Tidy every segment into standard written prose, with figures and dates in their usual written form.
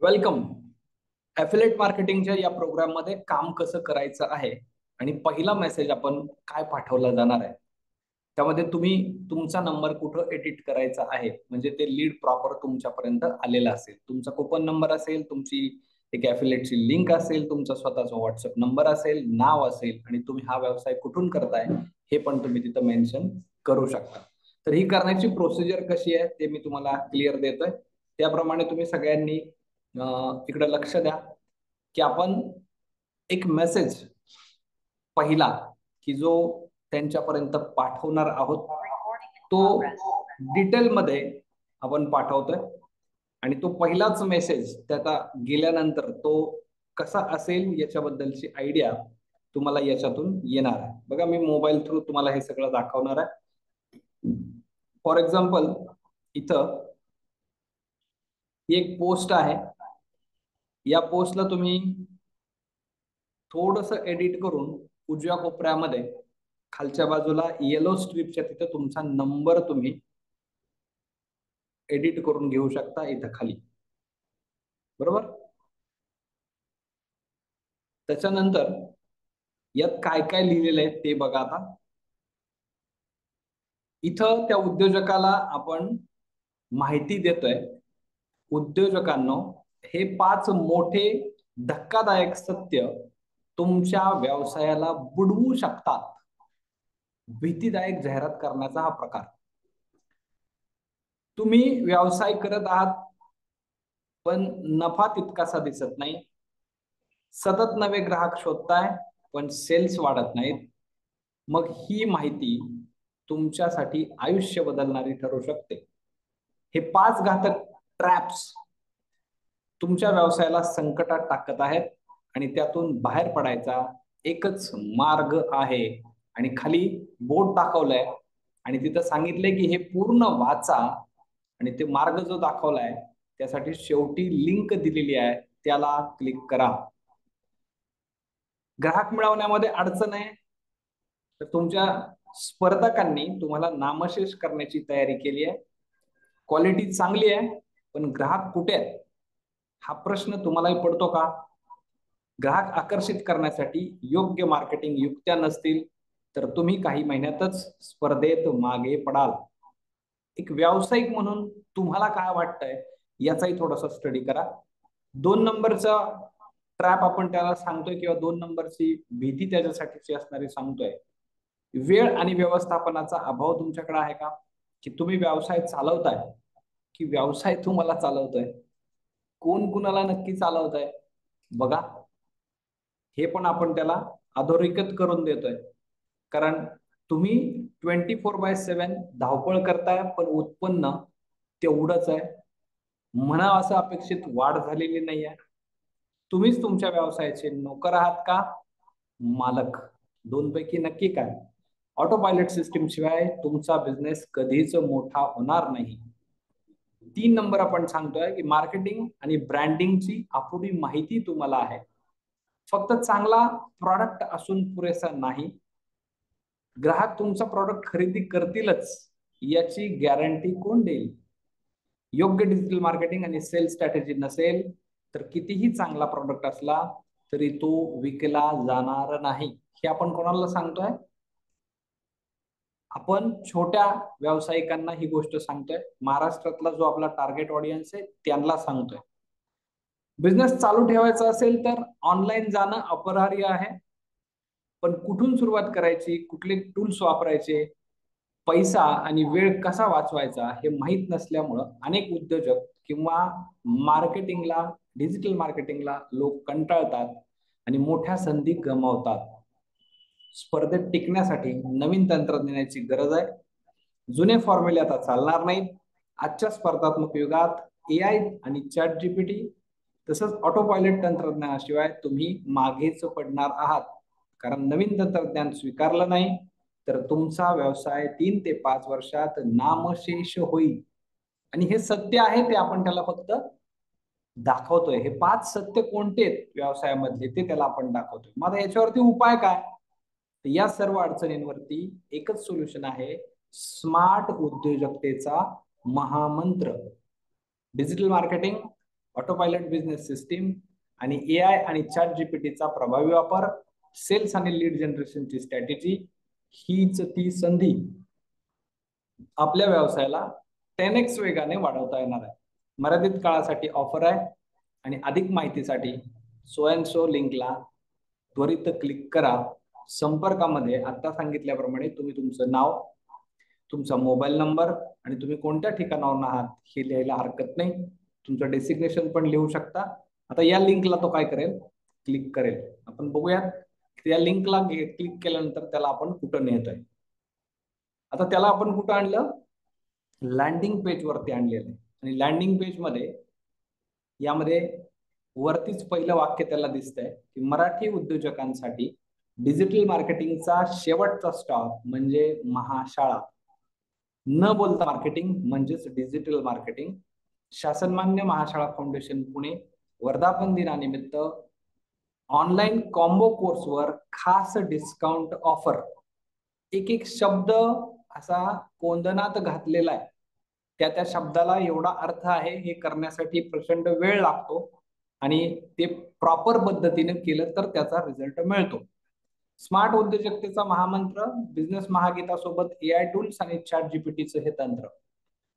Welcome. ॲफिलिएट मार्केटिंगच्या या प्रोग्राममध्ये काम कसं करायचं आहे आणि पहिला मेसेज आपण काय पाठवला जाणार आहे, त्यामध्ये तुम्ही तुमचा नंबर कुठं एडिट करायचा आहे, म्हणजे ते लीड प्रॉपर तुमच्यापर्यंत आलेलं असेल, तुमचा कुपन नंबर असेल, तुमची एक ॲफिलिएटची लिंक असेल, तुमचा स्वतःचा व्हॉट्सअप नंबर असेल, नाव असेल आणि तुम्ही हा व्यवसाय कुठून करताय हे पण तुम्ही तिथं मेन्शन करू शकता. तर ही करण्याची प्रोसिजर कशी आहे ते मी तुम्हाला क्लिअर देतोय. त्याप्रमाणे तुम्ही सगळ्यांनी इकडे लक्ष द्या की आपण एक मेसेज पहिला की जो त्यांच्यापर्यंत पाठवणार आहोत तो डिटेलमध्ये आपण पाठवतोय आणि तो पहिलाच मेसेज त्याचा गेल्यानंतर तो कसा असेल याच्याबद्दलची आयडिया तुम्हाला याच्यातून येणार आहे. बघा, मी मोबाईल थ्रू तुम्हाला हे सगळं दाखवणार आहे. फॉर एक्झाम्पल, इथं एक पोस्ट आहे. या पोस्टला तुम्ही थोडस एडिट करून उजव्या कोपऱ्यामध्ये खालच्या बाजूला येलो स्ट्रिपच्या तिथे तुमचा नंबर तुम्ही एडिट करून घेऊ शकता इथं खाली, बरोबर. त्याच्यानंतर यात काय काय लिहिलेलं आहे ते बघा. आता इथं त्या उद्योजकाला आपण माहिती देतोय, उद्योजकांनो, हे 5 मोठे धक्कादायक सत्य तुमच्या व्यवसायाला बुडवू शकतात. भीतीदायक जाहिरात करण्याचा हा प्रकार. तुम्ही व्यवसाय करत आहात पण नफा तितकासा दिसत नाही, सतत नवे ग्राहक शोधताय पण सेल्स वाढत नाहीत, मग ही माहिती तुमच्यासाठी आयुष्य बदलणारी ठरू शकते. हे 5 घातक ट्रॅप्स तुमच्या व्यवसायाला संकटात टाकत आहेत आणि त्यातून बाहेर पडायचा एकच मार्ग आहे. आणि खाली बोर्ड दाखवलाय आणि तिथं सांगितलंय की हे पूर्ण वाचा आणि ते मार्ग जो दाखवलाय त्यासाठी शेवटी लिंक दिलेली आहे, त्याला क्लिक करा. ग्राहक मिळवण्यामध्ये अडचण आहे तर तुमच्या स्पर्धकांनी तुम्हाला नामशेष करण्याची तयारी केली आहे. क्वालिटी चांगली आहे पण ग्राहक कुठे आहेत हा प्रश्न तुम्हालाही पडतो का? ग्राहक आकर्षित करण्यासाठी योग्य मार्केटिंग युक्त्या नसतील तर तुम्ही काही महिन्यातच स्पर्धेत मागे पडाल. एक व्यावसायिक म्हणून तुम्हाला काय वाटतंय याचाही थोडासा स्टडी करा. 2 नंबरचा ट्रॅप आपण त्याला सांगतोय किंवा 2 नंबरची भीती त्याच्यासाठीची असणारी सांगतोय, वेळ आणि व्यवस्थापनाचा अभाव तुमच्याकडे आहे का? की तुम्ही व्यवसाय चालवताय की व्यवसाय तुम्हाला चालवतोय? कोण कुणाला नक्की चालवतंय बघा, हे पण आपण त्याला अधोरेखित करून देतोय. कारण तुम्ही 24/7 धावपळ करताय पण उत्पन्न तेवढंच आहे, म्हणा असं अपेक्षित वाढ झालेली नाही आहे. तुम्हीच तुमच्या व्यवसायाचे नोकर आहात का मालक? 2 पैकी नक्की काय? ऑटो पायलट सिस्टीम शिवाय तुमचा बिझनेस कधीच मोठा होणार नाही. 3 नंबर आपण सांगतोय की मार्केटिंग आणि ब्रँडिंगची अपुरी माहिती तुम्हाला आहे. फक्त चांगला प्रॉडक्ट असून पुरेसा नाही, ग्राहक तुमचा प्रॉडक्ट खरेदी करतीलच याची गॅरंटी कोण देईल? योग्य डिजिटल मार्केटिंग आणि सेल्स स्ट्रॅटेजी नसेल तर कितीही चांगला प्रॉडक्ट असला तरी तो विकला जाणार नाही. हे आपण कोणाला सांगतोय? आपण छोट्या व्यावसायिकांना ही गोष्ट सांगतोय. महाराष्ट्रातला जो आपला टार्गेट ऑडियन्स आहे त्यांना सांगतोय. बिझनेस चालू ठेवायचा असेल तर ऑनलाईन जाणं अपरिहार्य आहे, पण कुठून सुरुवात करायची, कुठले टूल्स वापरायचे, पैसा आणि वेळ कसा वाचवायचा हे माहीत नसल्यामुळं अनेक उद्योजक किंवा मार्केटिंगला, डिजिटल मार्केटिंगला लोक कंटाळतात आणि मोठ्या संधी गमावतात. स्पर्धेत टिकण्यासाठी नवीन तंत्रज्ञानाची गरज आहे. जुने फॉर्म्युले आता चालणार नाहीत. आजच्या स्पर्धात्मक युगात AI आणि चॅट जीपीटी तसंच ऑटो पायलट तंत्रज्ञानाशिवाय तुम्ही मागेच पडणार आहात. कारण नवीन तंत्रज्ञान स्वीकारलं नाही तर तुमचा व्यवसाय 3 ते 5 वर्षात नामशेष होईल. आणि हे सत्य आहे, ते आपण त्याला फक्त दाखवतोय. हे 5 सत्य कोणते आहेत व्यवसायामधले ते त्याला आपण दाखवतोय. मग याच्यावरती उपाय काय? तर या सर्व अडचणींवरती एकच सोल्युशन आहे, स्मार्ट उद्योजकतेचा महामंत्र. Digital marketing, auto pilot business system आणि AI आणि चॅट जीपीटीचा प्रभावी वापर, सेल्स आणि लीड जनरेशनची स्ट्रॅटेजी, हीच ती संधी आपल्या व्यवसायाला 10x वेगाने वाढवता येणार आहे. मर्यादित काळासाठी ऑफर आहे आणि अधिक माहितीसाठी सो अँड सो लिंकला त्वरित क्लिक करा. संपर्कामध्ये आता सांगितल्याप्रमाणे तुम्ही तुमचं नाव, तुमचा मोबाईल नंबर आणि तुम्ही कोणत्या ठिकाणावरून आहात हे लिहायला हरकत नाही. तुमचं डेसिग्नेशन पण लिहू शकता. आता या लिंकला तो काय करेल, क्लिक करेल. आपण बघूयात या लिंकला क्लिक केल्यानंतर त्याला आपण कुठं नेतोय. आता त्याला आपण कुठं आणलं, लँडिंग पेज वरती आणलेलं आहे. आणि लँडिंग पेज मध्ये यामध्ये वरतीच पहिलं वाक्य त्याला दिसतंय की मराठी उद्योजकांसाठी डिजिटल मार्केटिंगचा शेवटचा स्टॉप म्हणजे महाशाळा. न बोलता मार्केटिंग म्हणजेच डिजिटल मार्केटिंग. शासनमान्य महाशाळा फाउंडेशन पुणे वर्धापन दिनानिमित्त ऑनलाईन कॉम्बो कोर्सवर खास डिस्काउंट ऑफर. एक एक शब्द असा कोंदणात घातलेला आहे. त्या शब्दाला एवढा अर्थ आहे हे करण्यासाठी प्रचंड वेळ लागतो आणि ते प्रॉपर पद्धतीने केलं तर त्याचा रिझल्ट मिळतो. स्मार्ट उद्योजकतेचा महामंत्र, बिझनेस महागीतासोबत AI टूल्स आणि चॅट जीपीटीचं हे तंत्र.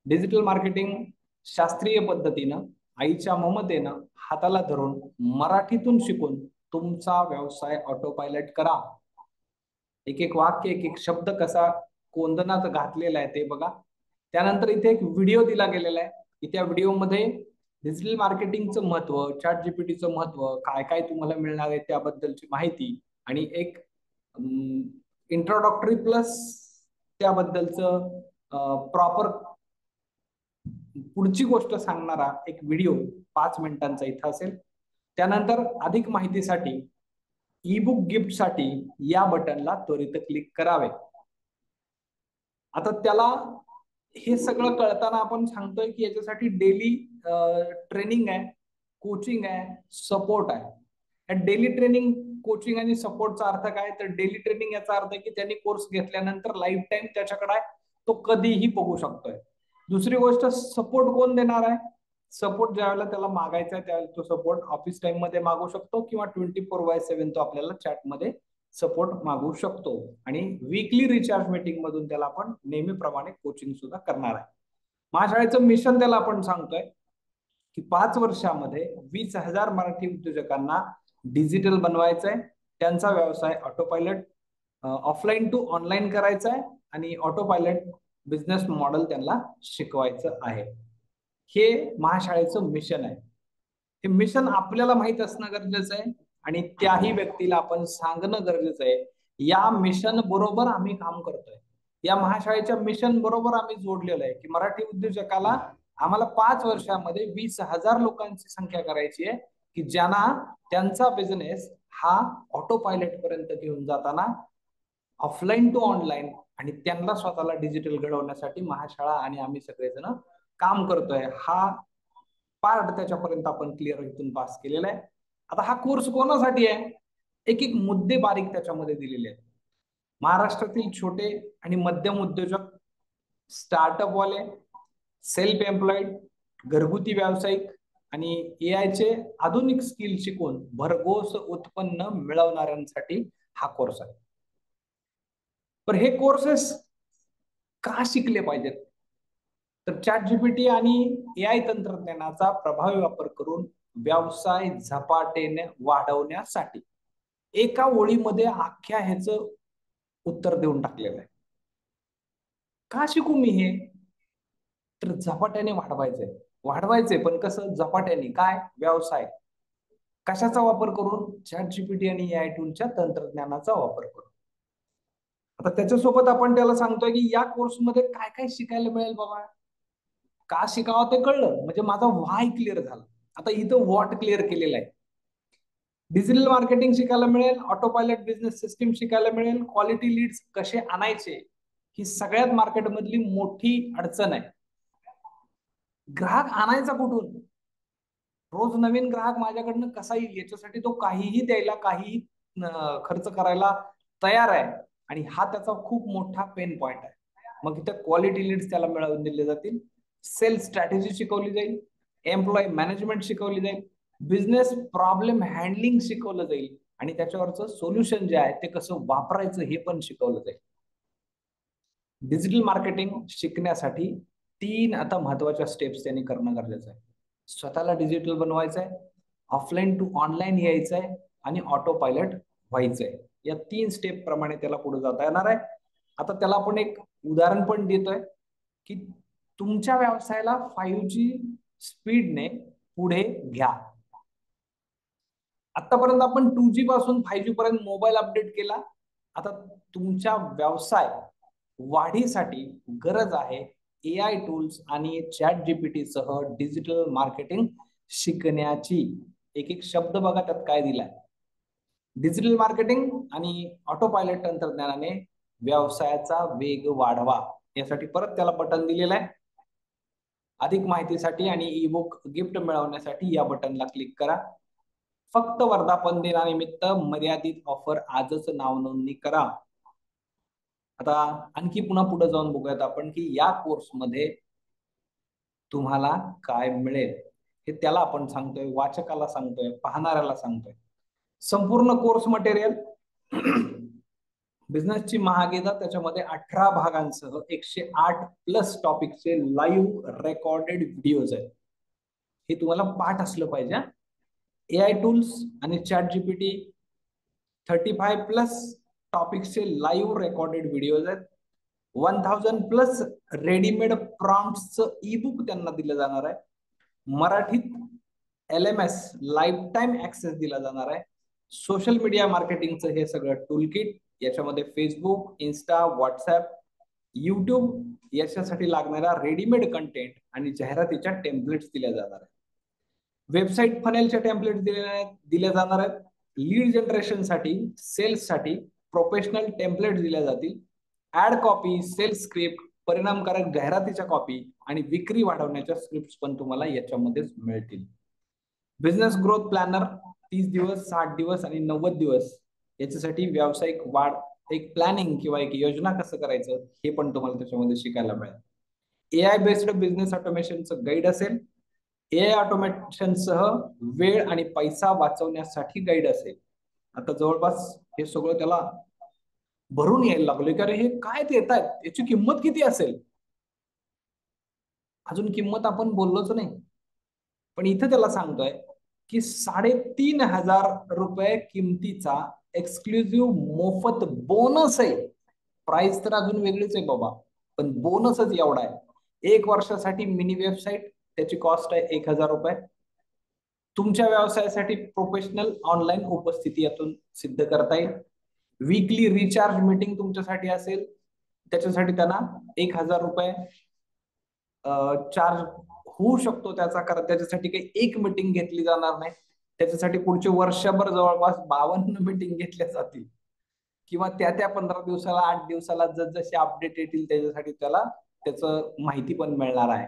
डिजिटल मार्केटिंग शास्त्रीय पद्धतीनं, आईच्या ममतेनं हाताला धरून मराठीतून शिकून तुमचा व्यवसाय ऑटो पायलट करा. एक एक वाक्य, एक एक शब्द कसा कोंदणात घातलेला आहे ते बघा. त्यानंतर इथे एक व्हिडिओ दिला गेलेला आहे की त्या व्हिडिओमध्ये डिजिटल मार्केटिंगचं महत्व, चॅट जीपीटीचं महत्व, काय काय तुम्हाला मिळणार आहे त्याबद्दलची माहिती आणि एक इंट्रोडक्टरी प्लस त्याबद्दलचं प्रॉपर पुढची गोष्ट सांगणारा एक व्हिडिओ 5 मिनिटांचा इथं असेल. त्यानंतर अधिक माहितीसाठी ई बुक गिफ्टसाठी या बटनला त्वरित क्लिक करावे. आता त्याला हे सगळं कळताना आपण सांगतोय की याच्यासाठी डेली ट्रेनिंग आहे, कोचिंग आहे, सपोर्ट आहे. डेली ट्रेनिंग, कोचिंग आणि सपोर्टचा अर्थ काय, तर डेली ट्रेनिंग याचा अर्थ आहे की त्यांनी कोर्स घेतल्यानंतर लाईफ टाइम त्याच्याकडे आहे, तो कधीही बघू शकतोय. दुसरी गोष्ट, सपोर्ट कोण देणार आहे, सपोर्ट ज्यावेळेला त्याला मागायचा आहे त्यावेळेला तो सपोर्ट ऑफिस टाइम मध्ये मागू शकतो किंवा 24/7 तो आपल्याला चॅट मध्ये सपोर्ट मागू शकतो. आणि वीकली रिचार्ज मीटिंग मधून त्याला आपण नेहमीप्रमाणे कोचिंग सुद्धा करणार आहे. महाशाळेचं मिशन त्याला आपण सांगतोय की 5 वर्षामध्ये 20,000 मराठी उद्योजकांना डिजिटल बनवायचंय. त्यांचा व्यवसाय auto pilot offline to online करायचा आहे आणि ऑटो पायलट बिझनेस मॉडेल त्यांना शिकवायचं आहे. हे महाशाळेचं मिशन आहे. हे मिशन आपल्याला माहित असणं गरजेचं आहे आणि त्याही व्यक्तीला आपण सांगणं गरजेचं आहे. या मिशन बरोबर आम्ही काम करतोय, या महाशाळेच्या मिशन बरोबर आम्ही जोडलेलो आहे की मराठी उद्योजकाला आम्हाला 5 वर्षामध्ये 20,000 लोकांची संख्या करायची आहे की ज्यांना त्यांचा बिझनेस हा ऑटो पायलट पर्यंत घेऊन जाताना ऑफलाईन टू ऑनलाईन आणि त्यांना स्वतःला डिजिटल घडवण्यासाठी महाशाळा आणि आम्ही सगळेजण काम करतोय. हा पार्ट त्याच्यापर्यंत आपण क्लिअर इथून पास केलेला आहे. आता हा कोर्स कोणासाठी आहे, एक एक मुद्दे बारीक त्याच्यामध्ये दिलेले आहेत. महाराष्ट्रातील छोटे आणि मध्यम उद्योजक, स्टार्टअप वाले, सेल्फ एम्प्लॉईड, घरगुती व्यावसायिक आणि AI चे आधुनिक स्किल शिकून भरघोस उत्पन्न मिळवणाऱ्यांसाठी हा कोर्स आहे. पण हे कोर्सेस का शिकले पाहिजेत, तर चॅट जीपीटी आणि AI तंत्रज्ञानाचा प्रभावी वापर करून व्यवसाय झपाट्याने वाढवण्यासाठी. एका ओळीमध्ये अख्ख्या ह्याचं उत्तर देऊन टाकलेलं आहे. का शिकू मी हे, तर झपाट्याने वाढवायचंय पण कसं, झपाट्याने. काय, व्यवसाय कशाचा वापर करून, चॅट जीपीटी आणि AI टूलच्या तंत्रज्ञानाचा वापर करून. आता त्याच्यासोबत आपण त्याला सांगतोय की या कोर्समध्ये काय काय शिकायला मिळेल बाबा. का शिकावं ते कळलं म्हणजे माझा व्हाय क्लिअर झाला. आता इथं व्हॉट क्लिअर केलेलं आहे. डिजिटल मार्केटिंग शिकायला मिळेल, ऑटो पायलट बिझनेस सिस्टीम शिकायला मिळेल, क्वालिटी लीड्स कसे आणायचे, ही सगळ्यात मार्केटमधली मोठी अडचण आहे. ग्राहक आणायचा कुठून, रोज नवीन ग्राहक माझ्याकडनं कसा येईल, याच्यासाठी तो काहीही द्यायला, काहीही खर्च करायला तयार आहे आणि हा त्याचा खूप मोठा पेन पॉइंट आहे. मग इथे क्वालिटी लीड्स त्याला मिळवून दिले जातील, सेल्स स्ट्रॅटेजी शिकवली जाईल, एम्प्लॉई मॅनेजमेंट शिकवली जाईल, बिझनेस प्रॉब्लेम हँडलिंग शिकवलं जाईल आणि त्याच्यावरचं सोल्युशन जे आहे ते कसं वापरायचं हे पण शिकवलं जाईल. डिजिटल मार्केटिंग शिकण्यासाठी 3 आता महत्वाच्या स्टेप्स त्यांनी करणं गरजेचं आहे. स्वतःला डिजिटल बनवायचं आहे, ऑफलाईन टू ऑनलाईन यायचं आहे आणि ऑटो पायलट व्हायचंय. या 3 स्टेप प्रमाणे त्याला पुढे जाता येणार आहे. आता त्याला आपण एक उदाहरण पण देतोय की तुमच्या व्यवसायाला 5G स्पीडने पुढे घ्या. आतापर्यंत आपण 2G पासून 5G पर्यंत मोबाईल अपडेट केला. आता तुमच्या व्यवसाय वाढीसाठी गरज आहे AI टूल्स आणि चॅट जीपीटी सह डिजिटल मार्केटिंग शिकण्याची. एक एक शब्द बघा त्यात काय दिलाय. डिजिटल मार्केटिंग आणि ऑटो पायलट तंत्रज्ञानाने व्यवसायाचा वेग वाढवा. यासाठी परत त्याला बटन दिलेलं आहे. अधिक माहितीसाठी आणि ई बुक गिफ्ट मिळवण्यासाठी या बटनला क्लिक करा. फक्त वर्धापन दिनानिमित्त मर्यादित ऑफर आजच नाव नोंदणी करा. आता आणखी पुन्हा पुढे जाऊन बघूयात आपण की या कोर्समध्ये तुम्हाला काय मिळेल. हे त्याला आपण सांगतोय, वाचकाला सांगतोय, पाहणाऱ्याला सांगतोय. संपूर्ण कोर्स मटेरियल बिझनेसची महागीता, त्याच्यामध्ये 18 भागांसह 108+ टॉपिकचे लाईव्ह रेकॉर्डेड व्हिडिओज आहेत. हे तुम्हाला पाठ असलं पाहिजे. AI टूल्स आणि चॅट जीपीटी 35+ टॉपिक्सचे लाईव्ह रेकॉर्डेड व्हिडिओज आहेत. 1000+ रेडीमेड प्रॉम्प्टचं ई बुक त्यांना दिलं जाणार आहे. मराठीत LMS लाईफ टाइम ऍक्सेस दिला जाणार आहे. सोशल मीडिया मार्केटिंगचं हे सगळं टूल किट, याच्यामध्ये फेसबुक, इन्स्टा, व्हॉट्सअप, युट्यूब याच्यासाठी लागणारा रेडीमेड कंटेंट आणि जाहिरातीच्या टेम्पलेट्स दिल्या जाणार आहेत. वेबसाईट फनेलच्या टेम्पलेट दिल्या जाणार आहेत. लीड जनरेशनसाठी, सेल्ससाठी प्रोफेशनल टेम्पलेट दिल्या जातील. ऍड कॉपी, सेल्स स्क्रिप्ट, परिणामकारक जाहिरातीच्या कॉपी आणि विक्री वाढवण्याच्या स्क्रिप्ट पण तुम्हाला याच्यामध्येच मिळतील. बिझनेस ग्रोथ प्लॅनर 30 दिवस, 60 दिवस आणि 90 दिवस याच्यासाठी व्यावसायिक वाढ, एक प्लॅनिंग किंवा एक योजना कसं करायचं हे पण तुम्हाला त्याच्यामध्ये शिकायला मिळेल. AI बेस्ड बिझनेस ऑटोमेशनचं गाईड असेल. AI ऑटोमेशन सह वेळ आणि पैसा वाचवण्यासाठी गाईड असेल. आता जवळपास हे सगळं त्याला भरून यायला लागले की अरे हे काय देत आहेत, याची किंमत किती असेल. अजून किंमत आपण बोललोच नाही, पण इथं त्याला सांगतोय की 3500 रुपये किमतीचा एक्सक्लुझिव्ह मोफत बोनस आहे. प्राइस तर अजून वेगळीच आहे बाबा, पण बोनसच एवढा आहे. 1 वर्षासाठी मिनी वेबसाईट, त्याची कॉस्ट आहे 1000 रुपये. तुमच्या व्यवसायासाठी प्रोफेशनल ऑनलाईन उपस्थिती यातून सिद्ध करता येईल. वीकली रिचार्ज मीटिंग तुमच्यासाठी असेल, त्याच्यासाठी त्यांना 1000 रुपये चार्ज होऊ शकतो त्याचा. कारण त्याच्यासाठी काही एक मीटिंग घेतली जाणार नाही, त्याच्यासाठी पुढचे वर्षभर जवळपास 52 मीटिंग घेतल्या जातील किंवा त्या 15 दिवसाला, 8 दिवसाला जसे अपडेट येतील त्याच्यासाठी त्याला त्याचं माहिती पण मिळणार आहे.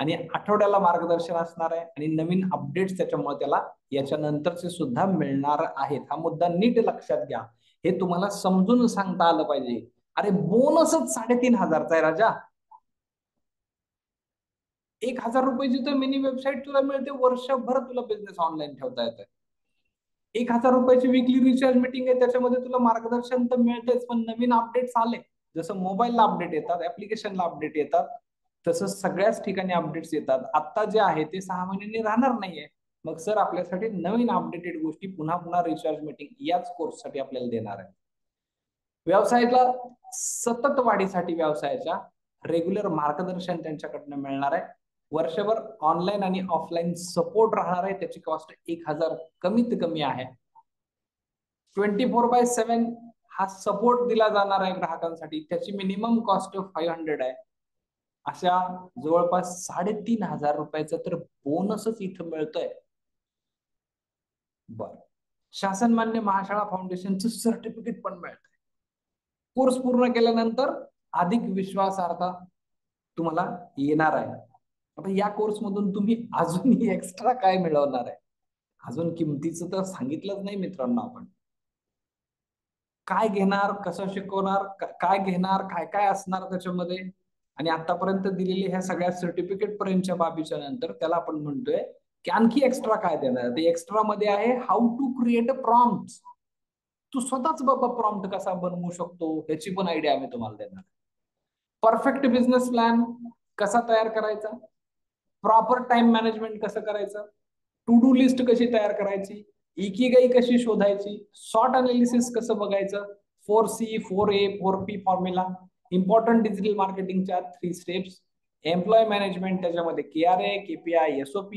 आणि आठवड्याला मार्गदर्शन असणार आहे आणि नवीन अपडेट्स त्याच्यामुळे त्याला याच्यानंतरचे सुद्धा मिळणार आहेत. हा मुद्दा नीट लक्षात घ्या. हे तुम्हाला समजून सांगता आलं पाहिजे. अरे बोनसच 3500चा आहे राजा. 1000 रुपयाची तर मिनी वेबसाईट तुला मिळते, वर्षभर तुला बिझनेस ऑनलाईन ठेवता येतं. 1000 रुपयाची विकली रिचार्ज मीटिंग आहे, त्याच्यामध्ये तुला मार्गदर्शन तर मिळतेच, पण नवीन अपडेट्स आले, जसं मोबाईलला अपडेट येतात, ऍप्लिकेशनला अपडेट येतात, तसं सगळ्याच ठिकाणी अपडेट्स येतात. आता जे आहे ते 6 महिन्यांनी राहणार नाहीये. मग सर आपल्यासाठी नवीन अपडेटेड गोष्टी पुन्हा पुन्हा रिचार्ज मीटिंग याच कोर्ससाठी आपल्याला देणार आहे. व्यवसायाला सतत वाढीसाठी व्यवसायाच्या रेग्युलर मार्गदर्शन त्यांच्याकडनं मिळणार आहे. वर्षभर ऑनलाईन आणि ऑफलाईन सपोर्ट राहणार आहे. त्याची कॉस्ट 1000 कमीत कमी आहे. 24/7 हा सपोर्ट दिला जाणार आहे ग्राहकांसाठी. त्याची मिनिमम कॉस्ट 500 आहे. अशा जवळपास 3500 रुपयाचा तर बोनसच इथं मिळतोय. बर, शासन मान्य महाशाळा फाउंडेशनचं सर्टिफिकेट पण मिळतंय. कोर्स पूर्ण केल्यानंतर अधिक विश्वासार्हता तुम्हाला येणार आहे. आता या कोर्स मधून तुम्ही अजूनही एक्स्ट्रा काय मिळवणार आहे, अजून किमतीचं तर सांगितलंच नाही मित्रांनो. आपण काय घेणार, कसं शिकवणार, काय घेणार, काय काय असणार त्याच्यामध्ये, आणि आतापर्यंत दिलेली ह्या सगळ्या सर्टिफिकेट पर्यंतच्या बाबीच्या नंतर त्याला आपण म्हणतोय की आणखी एक्स्ट्रा काय देणार. ते एक्स्ट्रा मध्ये आहे how to create a prompt. तू स्वतःच बाबा प्रॉम्प्ट कसा बनवू शकतो याची पण आयडिया आम्ही तुम्हाला देणार. परफेक्ट बिझनेस प्लॅन कसा तयार करायचा, प्रॉपर टाइम मॅनेजमेंट कसं करायचं, टू डू लिस्ट कशी तयार करायची, इकिगाई कशी शोधायची, शॉर्ट अनालिसिस कसं बघायचं, 4C 4A 4P formula, important digital मार्केटिंगच्या 3 स्टेप्स, एम्प्लॉय मॅनेजमेंट त्याच्यामध्ये KRA KPI SOP,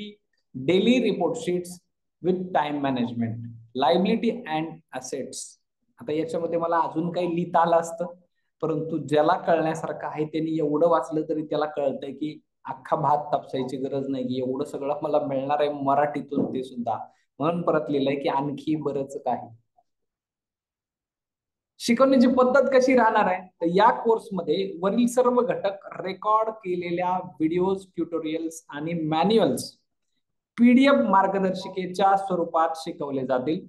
daily report sheets with time management, liability and assets. आता याच्यामध्ये मला अजून काही लिहिता आलं असतं, परंतु ज्याला कळण्यासारखं आहे त्यांनी एवढं वाचलं तरी त्याला कळतंय की अख्खा भात तापसायची गरज नाही, की एवढं सगळं मला मिळणार आहे मराठीतून ते सुद्धा. म्हणून परत लिहिलंय की आणखी बरंच काही. शिकवण्याची पद्धत कशी राहणार आहे, तर या कोर्समध्ये वरील सर्व घटक रेकॉर्ड केलेल्या व्हिडिओज, ट्युटोरियल्स आणि मॅन्युअल्स PDF मार्गदर्शिकेच्या स्वरूपात शिकवले जातील.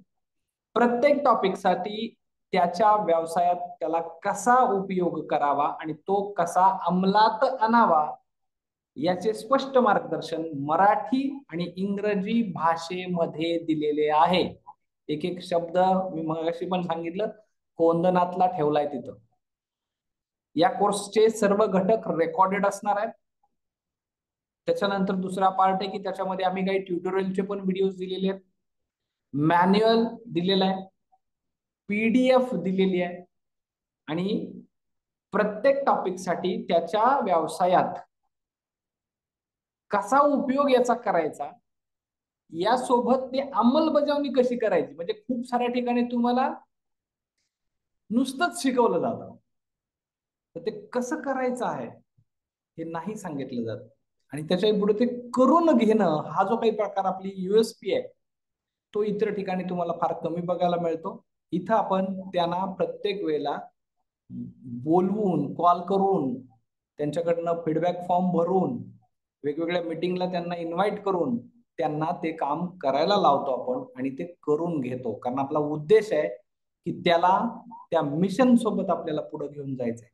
प्रत्येक टॉपिकसाठी त्याच्या व्यवसायात त्याला कसा उपयोग करावा आणि तो कसा अंमलात आणावा याचे स्पष्ट मार्गदर्शन मराठी आणि इंग्रजी भाषेमध्ये दिलेले आहे. एक एक शब्द मी मगाशी पण सांगितलं कोंदणातला ठेवलाय तिथं. या कोर्सचे सर्व घटक रेकॉर्डेड असणार आहेत. त्याच्यानंतर दुसरा पार्ट आहे की त्याच्यामध्ये आम्ही काही ट्युटोरियलचे पण व्हिडिओ दिलेले आहेत, मॅन्युअल दिलेला आहे, PDF दिलेली आहे आणि प्रत्येक टॉपिकसाठी त्याच्या व्यवसायात कसा उपयोग याचा करायचा यासोबत ते अंमलबजावणी कशी करायची. म्हणजे खूप साऱ्या ठिकाणी तुम्हाला नुसतंच शिकवलं जातं, तर ते कसं करायचं आहे हे नाही सांगितलं जात. आणि त्याच्या पुढे ते करून घेणं हा जो काही प्रकार आपली USP आहे तो इतर ठिकाणी तुम्हाला फार कमी बघायला मिळतो. इथं आपण त्यांना प्रत्येक वेळेला बोलवून, कॉल करून, त्यांच्याकडनं फीडबॅक फॉर्म भरून, वेगवेगळ्या मीटिंगला त्यांना इन्व्हाइट करून त्यांना ते काम करायला लावतो आपण आणि ते करून घेतो. कारण आपला उद्देश आहे की त्याला त्या मिशन सोबत आपल्याला पुढे घेऊन जायचंय.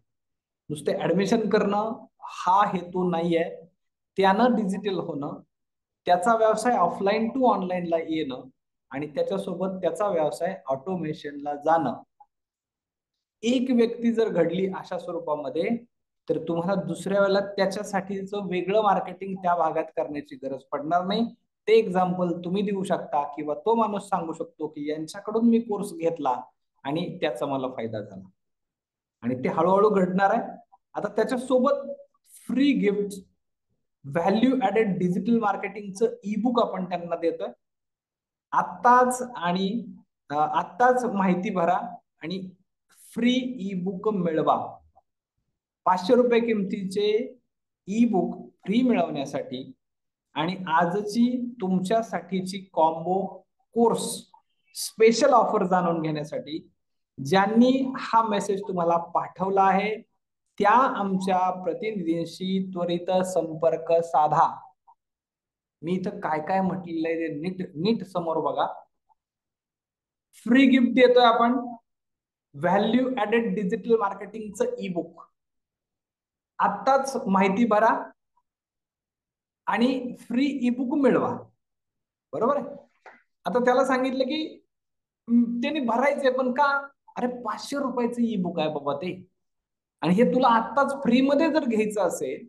नुसते ऍडमिशन करणं हा हेतू नाहीये. त्यानं डिजिटल होणं, त्याचा व्यवसाय ऑफलाईन टू ऑनलाईनला येणं आणि त्याच्यासोबत त्याचा व्यवसाय ऑटोमेशनला जाणं. एक व्यक्ती जर घडली अशा स्वरूपामध्ये तर तुम्हाला दुसऱ्या वेळेला त्याच्यासाठीचं वेगळं मार्केटिंग त्या भागात करण्याची गरज पडणार नाही. ते एक्झाम्पल तुम्ही देऊ शकता किंवा तो माणूस सांगू शकतो की यांच्याकडून मी कोर्स घेतला आणि त्याचा मला फायदा झाला. आणि ते हळूहळू घडणार आहे. आता त्याच्यासोबत free gift, value added digital मार्केटिंगचं ई-बुक आपण त्यांना देतोय. आत्ताच माहिती भरा आणि फ्री ई-बुक मिळवा. 500 रुपये किमतीचे ई-बुक फ्री मिळवण्यासाठी आणि आजची तुमच्यासाठीची कॉम्बो कोर्स स्पेशल ऑफर जाणून घेण्यासाठी ज्यांनी हा मेसेज तुम्हाला पाठवला आहे त्या आमच्या प्रतिनिधींशी त्वरित संपर्क साधा. मी इथं काय काय म्हटलेलं आहे ते नीट नीट समोर बघा. फ्री गिफ्ट देतोय आपण, व्हॅल्यू ऍडेड डिजिटल मार्केटिंगचं ई-बुक. आत्ताच माहिती भरा आणि फ्री ई-बुक मिळवा. बरोबर आहे. आता त्याला सांगितलं की त्यांनी भरायचंय पण का, अरे 500 रुपयाचं ई-बुक आहे बाबा ते, आणि हे तुला आत्ताच फ्री मध्ये जर घ्यायचं असेल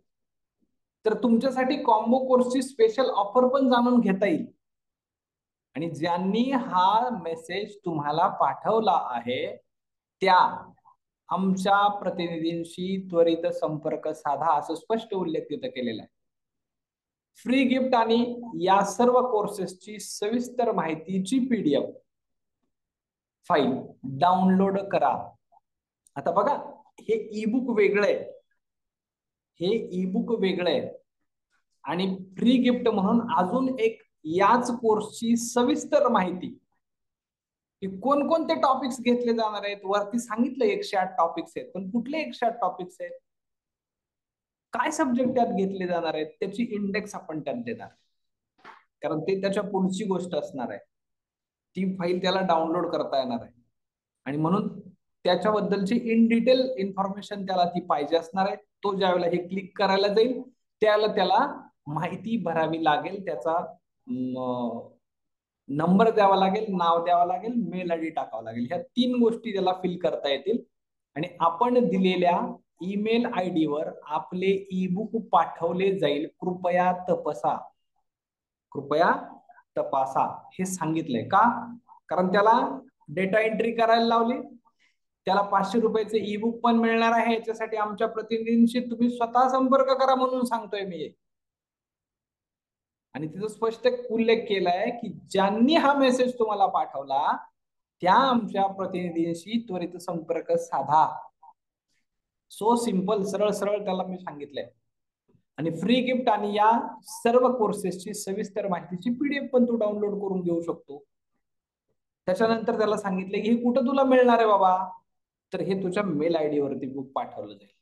तर तुमच्यासाठी कॉम्बो कोर्सची स्पेशल ऑफर पण जाणून घेता येईल. आणि ज्यांनी हा मेसेज तुम्हाला पाठवला आहे त्या आमच्या प्रतिनिधींशी त्वरित संपर्क साधा असं स्पष्ट उल्लेख तिथं केलेला आहे. फ्री गिफ्ट आणि या सर्व कोर्सेसची सविस्तर माहितीची PDF फाईल डाउनलोड करा. आता बघा, हे ई-बुक वेगळं आहे, हे ई-बुक वेगळं आहे आणि फ्री गिफ्ट म्हणून अजून एक याच कोर्सची सविस्तर माहिती की कोणकोणते टॉपिक्स घेतले जाणार आहेत. वरती सांगितलं 108 टॉपिक्स आहेत, पण कुठले 108 टॉपिक्स आहेत, काय सब्जेक्ट त्यात घेतले जाणार आहेत, त्याची इंडेक्स आपण त्यात देणार, कारण ते त्याच्या पुढची गोष्ट असणार आहे. ती फाईल त्याला डाउनलोड करता येणार आहे. आणि म्हणून त्याच्याबद्दलची इन डिटेल इन्फॉर्मेशन त्याला ती पाहिजे असणार आहे. तो ज्यावेळेला हे क्लिक करायला जाईल त्यावेळेला त्याला माहिती भरावी लागेल, त्याचा नंबर द्यावा लागेल, नाव द्यावं लागेल, मेल आयडी टाकावा लागेल. ह्या 3 गोष्टी त्याला फिल करता येतील आणि आपण दिलेल्या ईमेल आयडी वर आपले ई बुक पाठवले जाईल. कृपया तपासा, कृपया तपासा हे सांगितलंय का? कारण त्याला डेटा एंट्री करायला लावली, त्याला 500 रुपयाचे ई बुक पण मिळणार आहे. याच्यासाठी आमच्या प्रतिनिधींशी तुम्ही स्वतः संपर्क करा म्हणून सांगतोय मी. आणि तिथं स्पष्ट उल्लेख केलाय की ज्यांनी हा मेसेज तुम्हाला पाठवला त्या आमच्या प्रतिनिधींशी त्वरित संपर्क साधा. सो सिंपल, सरळ सरळ त्याला मी सांगितलंय. आणि फ्री गिफ्ट आणि या सर्व कोर्सेसची सविस्तर माहितीची पीडीएफ पण तू डाउनलोड करून घेऊ शकतो. त्याच्यानंतर त्याला सांगितलं की हे कुठं तुला मिळणार आहे बाबा, तर हे तुझ्या मेल आयडी वरती बुक पाठवलं जाईल.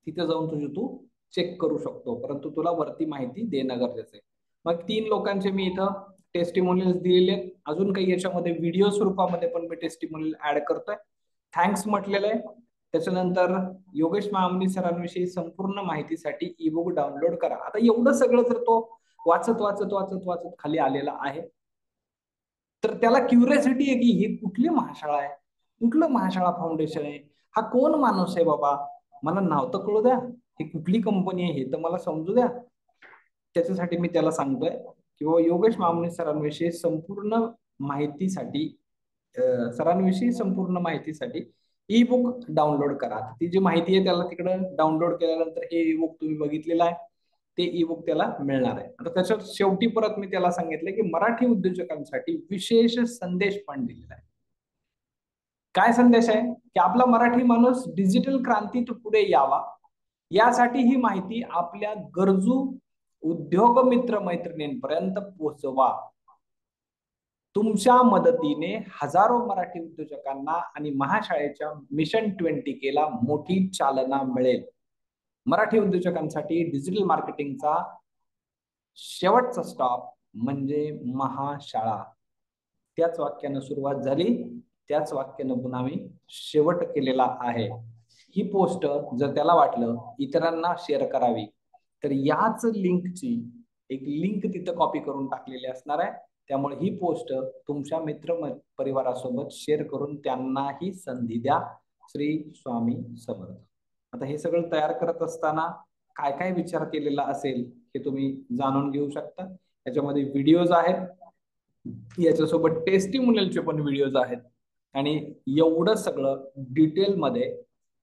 तिथे जाऊन तुझी तू चेक करू शकतो, परंतु तुला वरती माहिती देणं गरजेचं आहे. मग 3 लोकांचे मी इथं टेस्टिमोनियल्स दिलेले आहेत. अजून काही याच्यामध्ये व्हिडिओ स्वरूपामध्ये पण मी टेस्टिमोनियल ऍड करतोय. थँक्स म्हटलेलं आहे. त्याच्यानंतर योगेश महामनी सरांविषयी संपूर्ण माहितीसाठी ई बुक डाउनलोड करा. आता एवढं सगळं जर तो वाचत वाचत वाचत वाचत खाली आलेला आहे तर त्याला क्युरियोसिटी आहे की ही कुठली महाशाळा आहे, कुठलं महाशाळा फाउंडेशन आहे, हा कोण माणूस आहे बाबा, मला नाव तर कळू द्या, ही कुठली कंपनी आहे हे तर मला समजू द्या. त्याच्यासाठी मी त्याला सांगतोय की बाबा योगेश मामणी सरांविषयी संपूर्ण माहितीसाठी ई बुक डाउनलोड करा. ती जी माहिती आहे त्याला तिकडे डाउनलोड केल्यानंतर हे ई बुक तुम्ही बघितलेलं आहे, ते ई बुक त्याला मिळणार आहे. आता त्याच्यात शेवटी परत मी त्याला सांगितलं की मराठी उद्योजकांसाठी विशेष संदेश पण दिलेला आहे. काय संदेश आहे की आपला मराठी माणूस डिजिटल क्रांतीत पुढे यावा यासाठी ही माहिती आपल्या गरजू उद्योग मित्र मैत्रिणींपर्यंत पोहोचवा. तुमच्या मदतीने हजारो मराठी उद्योजकांना आणि महाशाळेच्या मिशन 20K ला मोठी चालना मिळेल. मराठी उद्योजकांसाठी डिजिटल मार्केटिंगचा शेवटचा स्टॉप म्हणजे महाशाळा. त्याच वाक्यानं सुरुवात झाली, त्याच वाक्यानं पुन्हा मी शेवट केलेला आहे. ही पोस्ट जर त्याला वाटलं इतरांना शेअर करावी तर याच लिंकची एक लिंक तिथं कॉपी करून टाकलेली असणार आहे. त्यामुळे ही पोस्ट तुमच्या मित्र परिवारासोबत शेअर करून त्यांनाही संधी द्या. श्री स्वामी समर्थ. आता हे सगळं तयार करत असताना काय काय विचार केलेला असेल हे तुम्ही जाणून घेऊ शकता. याच्यामध्ये व्हिडिओज आहेत, याच्यासोबत टेस्टिमोनियलचे पण व्हिडिओज आहेत आणि एवढं सगळं डिटेलमध्ये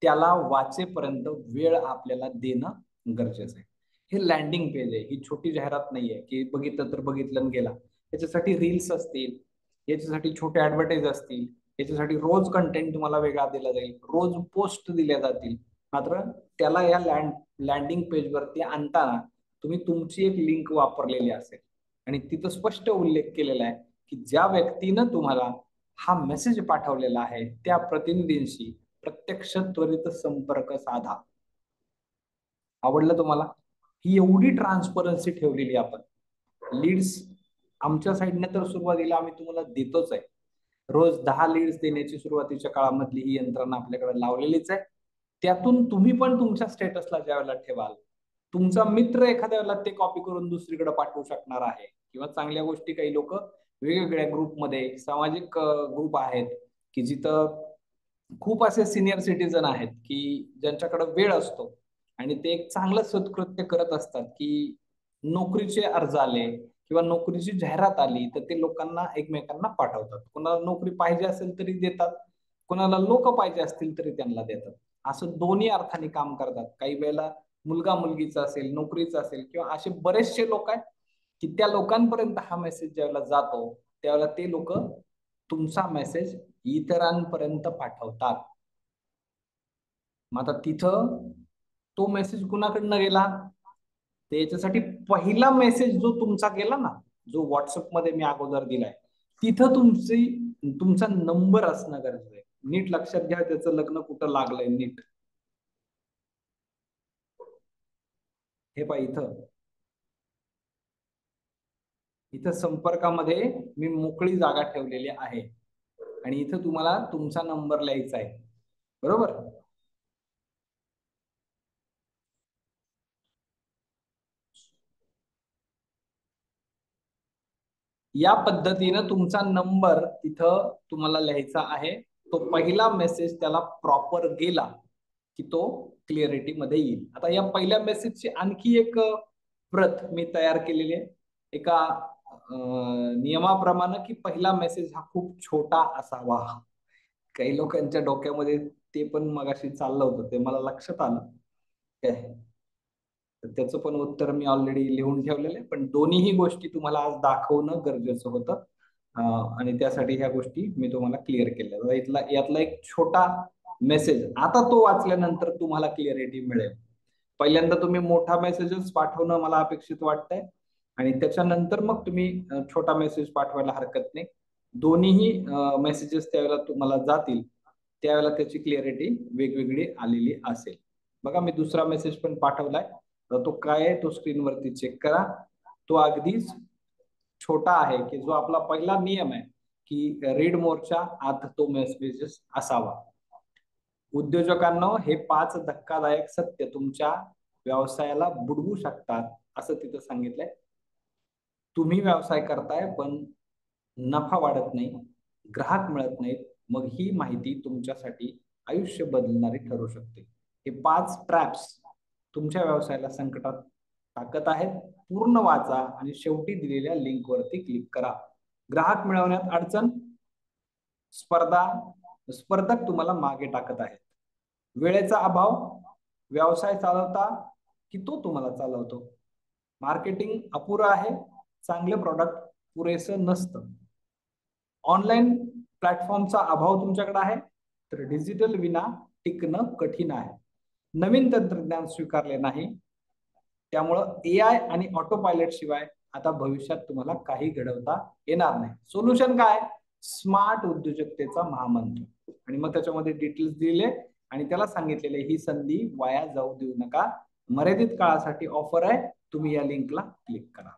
त्याला वाचेपर्यंत वेळ आपल्याला देणं गरजेचं आहे. हे लँडिंग पेज आहे, ही छोटी जाहिरात नाहीये की बघितलं तर बघितलं आणि गेला. याच्यासाठी रील्स असतील, याच्यासाठी छोटे ऍडव्हर्टाईज असतील, याच्यासाठी रोज कंटेंट तुम्हाला वेगळा दिला जाईल, रोज पोस्ट दिल्या जातील. मात्र त्याला या लँडिंग पेज वरती आणताना तुम्ही तुमची एक लिंक वापरलेली असेल आणि तिथं स्पष्ट उल्लेख केलेला आहे की ज्या व्यक्तीनं तुम्हाला हा मेसेज पाठवलेला आहे त्या प्रतिनिधींशी प्रत्यक्ष त्वरित संपर्क साधा. आवडलं तुम्हाला? ही एवढी ट्रान्सपरन्सी ठेवलेली आपण. लीड्स आमच्या साईडने तर सुरुवातीला आम्ही तुम्हाला देतोच आहे. रोज 10 लीड्स देण्याची सुरुवातीच्या काळामधली ही यंत्रणा आपल्याकडे लावलेलीच आहे. त्यातून तुम्ही पण तुमच्या स्टेटसला ज्यावेळेला ठेवाल, तुमचा मित्र एखाद्या वेळेला ते कॉपी करून दुसरीकडे पाठवू शकणार आहे. किंवा चांगल्या गोष्टी काही लोक वेगवेगळ्या ग्रुपमध्ये, सामाजिक ग्रुप आहेत की जिथं खूप असे सिनियर सिटीजन आहेत की ज्यांच्याकडे वेळ असतो आणि ते एक चांगलं सत्कृत्य करत असतात की नोकरीचे अर्ज आले किंवा नोकरीची जाहिरात आली तर ते लोकांना एकमेकांना पाठवतात. कोणाला नोकरी पाहिजे असेल तरी देतात, कोणाला लोक पाहिजे असतील तरी त्यांना देतात. असं दोन्ही अर्थाने काम करतात. काही वेळेला मुलगा मुलगीचा असेल, नोकरीचा असेल किंवा असे बरेचसे लोक आहेत की त्या लोकांपर्यंत हा मेसेज ज्यावेळेला जातो त्यावेळेला ते लोक तुमचा मेसेज इतरांपर्यंत पाठवतात. मग आता तिथं तो मेसेज कुणाकडनं गेला, तर याच्यासाठी पहिला मेसेज जो तुमचा गेला ना, जो व्हॉट्सअप मध्ये मी अगोदर दिलाय, तिथं तुमचा नंबर असणं गरजेचं आहे. नीट लक्षात घ्या त्याचं लग्न कुठं लागलंय. नीट हे पहा, इथं संपर्कामध्ये मी मोकळी जागा ठेवलेली आहे आणि इथं तुम्हाला तुमचा नंबर लिहायचा आहे. बरोबर. या पद्धतीनं तुमचा नंबर तिथं तुम्हाला लिहायचा आहे. तो पहिला मेसेज त्याला प्रॉपर गेला की तो क्लिअरिटी मध्ये येईल. आता या पहिल्या मेसेजची आणखी एक प्रत मी तयार केलेली आहे एका नियमाप्रमाणे, की पहिला मेसेज हा खूप छोटा असावा. काही लोकांच्या डोक्यामध्ये ते पण मगाशी चाललं होतं, ते मला लक्षात आलं काय. तर त्याचं पण उत्तर मी ऑलरेडी लिहून ठेवलेलं आहे, पण दोन्हीही गोष्टी तुम्हाला आज दाखवणं गरजेचं होतं. आणि त्यासाठी ह्या गोष्टी मी तुम्हाला क्लिअर केल्या. इथला यातला एक छोटा मेसेज आता तो वाचल्यानंतर तुम्हाला क्लिअरिटी मिळेल. पहिल्यांदा तुम्ही मोठा मेसेजेस पाठवणं मला अपेक्षित वाटतंय, आणि त्याच्यानंतर मग तुम्ही छोटा मेसेज पाठवायला हरकत नाही. दोन्हीही मेसेजेस त्यावेळेला तुम्हाला जातील, त्यावेळेला त्याची क्लिअरिटी वेगवेगळी आलेली असेल. बघा, मी दुसरा मेसेज पण पाठवलाय, तर तो काय आहे तो स्क्रीनवरती चेक करा. तो अगदीच छोटा आहे, की जो आपला पहिला नियम आहे की रीड मोरच्या आत तो मेसेजेस असावा. उद्योजकांनो, हे 5 धक्कादायक सत्य तुमच्या व्यवसायाला बुडवू शकतात असं तिथं सांगितलंय. तुम्ही व्यवसाय करताय पण नफा वाढत नाही, ग्राहक मिळत नाहीत, मग ही माहिती तुमच्यासाठी आयुष्य बदलणारी ठरू शकते. हे 5 ट्रॅप्स तुमच्या व्यवसायाला संकटात टाकत आहेत. पूर्ण वाचा आणि शेवटी दिलेल्या लिंक वरती क्लिक करा. ग्राहक मिळवण्यात अडचण, स्पर्धा स्पर्धक तुम्हाला मागे टाकत आहेत, वेळेचा अभाव, व्यवसाय चालवता की तो तुम्हाला चालवतो, मार्केटिंग अपुरा आहे, चांगले प्रॉडक्ट पुरेसं नसतं, ऑनलाईन प्लॅटफॉर्मचा अभाव तुमच्याकडे आहे, तर डिजिटल विना टिकणं कठीण आहे, नवीन तंत्रज्ञान स्वीकारले नाही, त्यामुळं एआय आणि ऑटो पायलट शिवाय आता भविष्यात तुम्हाला काही घडवता येणार नाही. सोल्युशन काय? स्मार्ट उद्योजकतेचा महामंत्र. आणि मग त्याच्यामध्ये डिटेल्स दिले आणि त्याला सांगितलेले ही संधी वाया जाऊ देऊ नका, मर्यादित काळासाठी ऑफर आहे, तुम्ही या लिंकला क्लिक करा.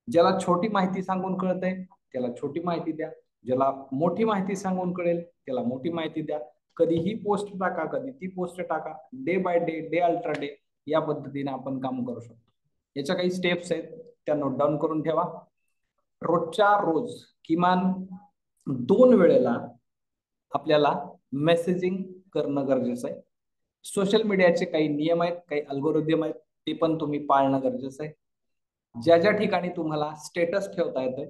ज्याला छोटी माहिती सांगून कळतंय त्याला छोटी माहिती द्या, ज्याला मोठी माहिती सांगून कळेल त्याला मोठी माहिती द्या. कधी ही पोस्ट टाका, कधी ती पोस्ट टाका, day by day, day ultra day, या पद्धतीने आपण काम करू शकतो. याच्या काही स्टेप्स आहेत, त्या नोट डाऊन करून ठेवा. रोजच्या रोज किमान 2 वेळेला आपल्याला मेसेजिंग करणं गरजेचं आहे. सोशल मीडियाचे काही नियम आहेत, काही अल्गोरिदम आहेत, ते पण तुम्ही पाळणं गरजेचं आहे. ज्या ज्या ठिकाणी तुम्हाला स्टेटस ठेवता येते,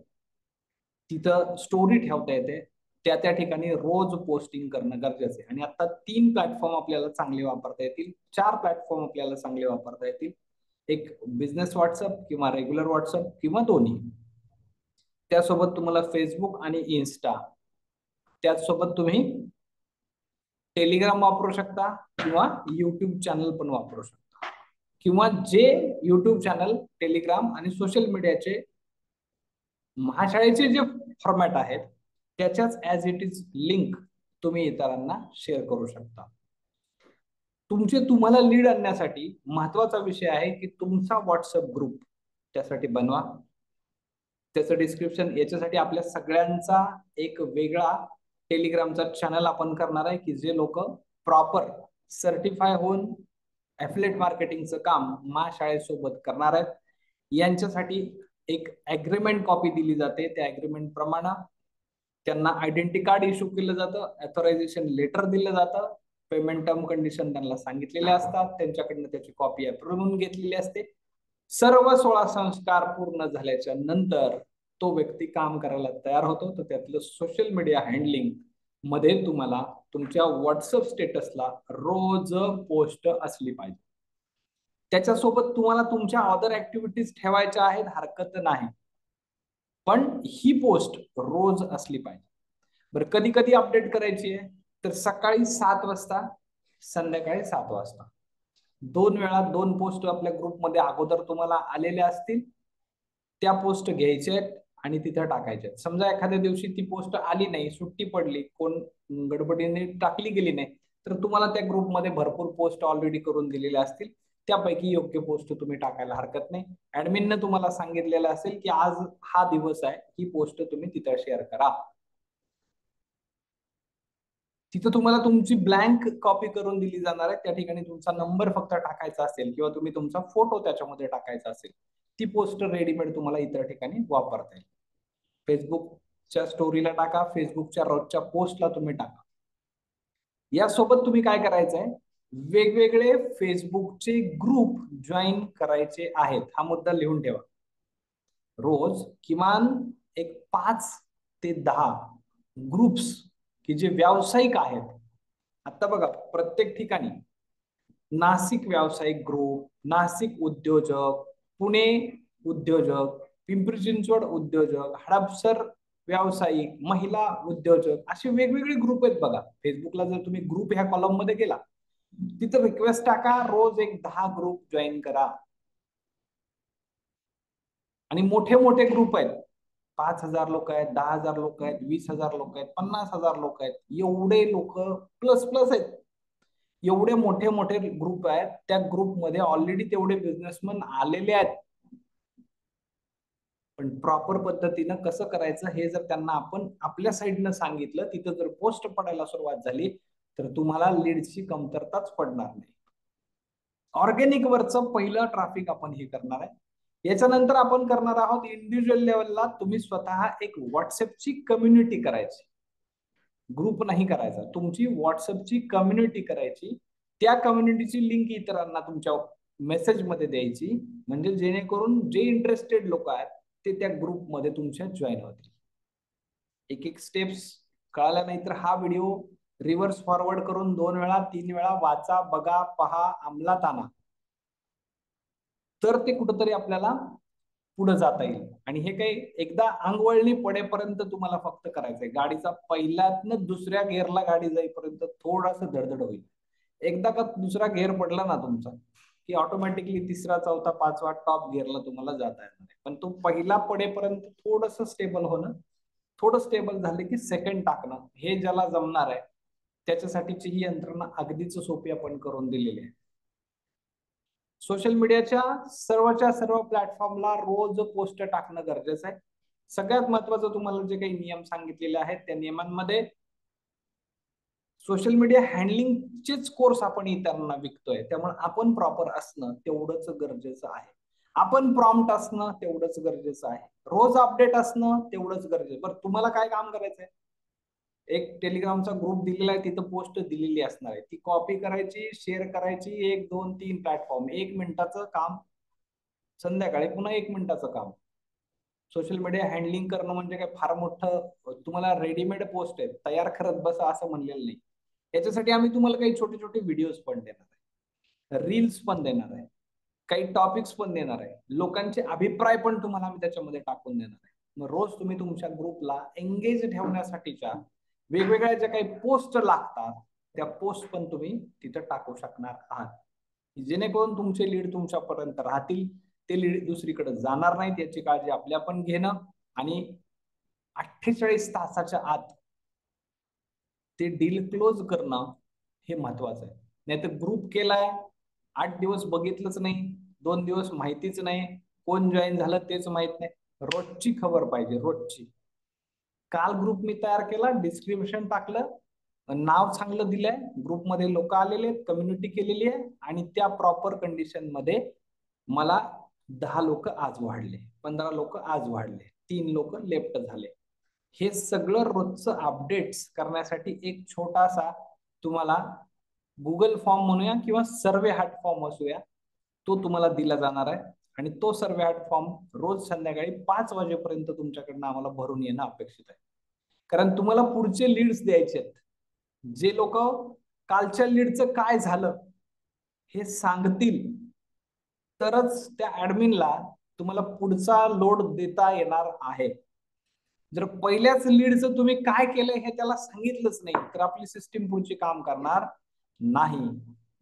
तिथं स्टोरी ठेवता येते, त्या त्या ठिकाणी रोज पोस्टिंग करणं गरजेचं आहे. आणि आता 3 प्लॅटफॉर्म आपल्याला चांगले वापरता येतील, 4 प्लॅटफॉर्म आपल्याला चांगले वापरता येतील. एक बिझनेस व्हॉट्सअप किंवा रेग्युलर व्हॉट्सअप किंवा दोन्ही. त्यासोबत तुम्हाला फेसबुक आणि इन्स्टा, त्याचसोबत तुम्ही टेलिग्राम वापरू शकता किंवा युट्यूब चॅनल पण वापरू शकता, किंवा जे युट्यूब चॅनल, टेलिग्राम आणि सोशल मीडियाचे महाशाळेचे जे फॉर्मॅट आहेत त्याच्याच ऍज इट इज लिंक तुम्ही इतरांना शेअर करू शकता. तुम्हाला लीड आणण्यासाठी महत्वाचा विषय आहे की तुमचा व्हॉट्सअप ग्रुप त्यासाठी बनवा. त्याचं डिस्क्रिप्शन, याच्यासाठी आपल्या सगळ्यांचा एक वेगळा टेलिग्रामचा चॅनल आपण करणार आहे, की जे लोक प्रॉपर सर्टिफाय होऊन ॲफिलिएट मार्केटिंगचं काम महाशाळेसोबत करणार आहेत. यांच्यासाठी एक ॲग्रीमेंट कॉपी दिली जाते. त्या ॲग्रीमेंट प्रमाणे त्यांना आयडेंटिटी कार्ड इश्यू केलं जातं, ऑथरायझेशन लेटर दिलं जातं, पेमेंट टर्म कंडिशन त्यांना सांगितलेले असतात, त्यांच्याकडनं त्याची कॉपी अप्रूव्ह घेतलेली असते. सर्व 16 संस्कार पूर्ण झाल्याच्या नंतर तो व्यक्ती काम करायला तयार होतो. तर त्यातलं सोशल मीडिया हँडलिंग मध्ये तुम्हाला तुमच्या व्हॉट्सअप स्टेटसला रोज पोस्ट असली पाहिजे. त्याच्यासोबत तुम्हाला तुमच्या अदर ऍक्टिव्हिटीज ठेवायच्या आहेत, हरकत नाही, पण ही पोस्ट रोज असली पाहिजे. बरं, कधी कधी अपडेट करायची आहे तर सकाळी 7 वाजता, संध्याकाळी 7 वाजता, 2 वेळा 2 पोस्ट आपल्या ग्रुपमध्ये अगोदर तुम्हाला आलेल्या असतील, त्या पोस्ट घ्यायच्या आहेत आणि तिथे टाकायच्या आहेत. समजा एखाद्या दिवशी ती पोस्ट आली नाही, सुट्टी पडली, कोण गडबडीने टाकली गेली नाही, तर तुम्हाला त्या ग्रुपमध्ये भरपूर पोस्ट ऑलरेडी करून दिलेल्या असतील, त्यापैकी योग्य पोस्ट तुम्ही टाकायला हरकत नाही. ऍडमिनने तुम्हाला सांगितलेलं असेल की आज हा दिवस आहे, ही पोस्ट तुम्ही तिथे शेअर करा. तिथं तुम्हाला तुमची ब्लँक कॉपी करून दिली जाणार आहे. त्या ठिकाणी तुमचा नंबर फक्त टाकायचा असेल किंवा तुम्ही तुमचा फोटो त्याच्यामध्ये टाकायचा असेल, ती पोस्ट रेडीमेड तुम्हाला इतर ठिकाणी वापरता येईल. फेसबुकच्या स्टोरीला टाका, फेसबुकच्या रोजच्या पोस्टला तुम्ही टाका. यासोबत तुम्ही काय करायचंय, वेगवेगळे फेसबुकचे ग्रुप जॉईन करायचे आहेत. हा मुद्दा लिहून ठेवा. रोज किमान एक 5 ते 10 ग्रुप्स की जे व्यावसायिक आहेत. आता बघा प्रत्येक ठिकाणी नाशिक व्यावसायिक ग्रुप, नाशिक उद्योजक, पुणे उद्योजक, पिंपरी चिंचवड उद्योजक, हडपसर व्यावसायिक, महिला उद्योजक, असे वेगवेगळे ग्रुप आहेत बघा. फेसबुकला जर तुम्ही ग्रुप ह्या कॉलम मध्ये गेला, तिथं रिक्वेस्ट टाका, रोज एक 10 ग्रुप जॉईन करा. आणि मोठे मोठे ग्रुप आहेत, 5,000 लोक आहेत, 10,000 लोक आहेत, 20,000 लोक आहेत, 50,000 लोक आहेत, एवढे लोक प्लस प्लस आहेत. एवढे मोठे मोठे ग्रुप आहेत, त्या ग्रुपमध्ये ऑलरेडी तेवढे बिझनेसमॅन आलेले आहेत. पण प्रॉपर पद्धतीनं कसं करायचं हे जर त्यांना आपण आपल्या साईडनं सांगितलं, तिथं जर पोस्ट पडायला सुरुवात झाली तर तुम्हाला लीडची कमतरताच पडणार नाही. ऑर्गॅनिक वरचं पहिलं ट्रॅफिक आपण हे करणार आहे. याच्यानंतर आपण करणार आहोत इंडिव्हिज्युअल लेवलला तुम्ही स्वतः एक व्हॉट्सअपची कम्युनिटी करायची. ग्रुप नाही करायचा, तुमची व्हॉट्सअपची कम्युनिटी करायची. त्या कम्युनिटीची लिंक इतरांना तुमच्या मेसेजमध्ये द्यायची, म्हणजे जेणेकरून जे इंटरेस्टेड लोक आहेत ते त्या ग्रुपमध्ये तुमच्या जॉईन होतील. एक एक स्टेप्स कळाल्या नाही तर हा व्हिडिओ रिव्हर्स फॉरवर्ड करून 2 वेळा 3 वेळा वाचा, बघा, पहा, अंमलात आणा, तर ते कुठंतरी आपल्याला पुढे जाता येईल. आणि हे काही एकदा अंगवळणी पडेपर्यंत तुम्हाला फक्त करायचंय. गाडीचा पहिल्यातनं दुसऱ्या गेअरला गाडी जाईपर्यंत थोडासा धडधड होईल. एकदा का दुसरा गेअर पडला ना तुमचा, की ऑटोमॅटिकली तिसरा, चौथा, पाचवा टॉप गिअरला तुम्हाला जाता येणार आहे. पण तो पहिला पडेपर्यंत थोडस स्टेबल होणं, थोडं स्टेबल झाले की सेकंड टाकणं, हे ज्याला जमणार आहे त्याच्यासाठीची ही यंत्रणा अगदीच सोपी आपण करून दिलेली आहे. सोशल मीडियाच्या सर्वच्या सर्व प्लॅटफॉर्मला रोज पोस्ट टाकणं गरजेचं आहे. सगळ्यात महत्वाचं तुम्हाला जे काही नियम सांगितलेले आहेत त्या नियमांमध्ये सोशल मीडिया हँडलिंगचेच कोर्स आपण इतरांना विकतोय, त्यामुळे आपण प्रॉपर असणं तेवढंच गरजेचं आहे. आपण प्रॉम्प्ट असणं तेवढंच गरजेचं आहे. रोज अपडेट असणं तेवढंच गरजेचं. बरं, तुम्हाला काय काम करायचंय, एक टेलिग्रामचा ग्रुप दिलेला आहे, तिथं पोस्ट दिलेली असणार आहे, ती कॉपी करायची, शेअर करायची, 1 2 3 प्लॅटफॉर्म, 1 मिनिटाचं काम, संध्याकाळी पुन्हा 1 मिनिटाचं काम. सोशल मीडिया हँडलिंग करणं म्हणजे काय फार मोठं तुम्हाला रेडीमेड पोस्ट आहे तयार करत बसा असं म्हणलेलं नाही. याच्यासाठी आम्ही तुम्हाला काही छोटे छोटे व्हिडिओज पण देणार आहे, रील्स पण देणार आहे, काही टॉपिक्स पण देणार आहे, लोकांचे अभिप्राय पण तुम्हाला आम्ही त्याच्यामध्ये टाकून देणार आहे. मग रोज तुम्ही तुमच्या ग्रुपला एंगेज ठेवण्यासाठीच्या वेगवेगळ्या ज्या काही पोस्ट लागतात त्या पोस्ट पण तुम्ही तिथं टाकू शकणार आहात, जेणेकरून तुमचे लीड तुमच्यापर्यंत राहतील, ते लीड दुसरीकडे जाणार नाहीत याची काळजी आपल्या पण घेणं. आणि 48 तासाच्या आत ते डील क्लोज करणं हे महत्वाचं आहे. नाही तर ग्रुप केलाय, 8 दिवस बघितलंच नाही, 2 दिवस माहितीच नाही, कोण जॉईन झालं तेच माहित नाही, रोजची खबर पाहिजे, रोजची. काल ग्रुप मी तयार केला, डिस्क्रिप्शन टाकलं, नाव चांगलं दिलंय, ग्रुपमध्ये लोक आलेले आहेत, कम्युनिटी केलेली आहे, आणि त्या प्रॉपर कंडिशन मध्ये मला 10 लोक आज वाढले, 15 लोक आज वाढले, 3 लोक लेफ्ट झाले. हे सगळं रोजचं अपडेट्स करण्यासाठी एक छोटासा तुम्हाला गुगल फॉर्म म्हणूया किंवा सर्वे हार्ट फॉर्म असूया, तो तुम्हाला दिला जाणार आहे. आणि तो सर्वे हार्ट फॉर्म रोज संध्याकाळी 5 वाजेपर्यंत तुमच्याकडनं आम्हाला भरून येणं अपेक्षित आहे. कारण तुम्हाला पुढचे लीड्स द्यायचे आहेत. जे लोक कालच्या लीडचं काय झालं हे सांगतील तरच त्या ऍडमिनला तुम्हाला पुढचा लोड देता येणार आहे. जर पहिल्याच लीडचं तुम्ही काय केलंय हे त्याला सांगितलंच नाही तर आपली सिस्टीम पुढची काम करणार नाही.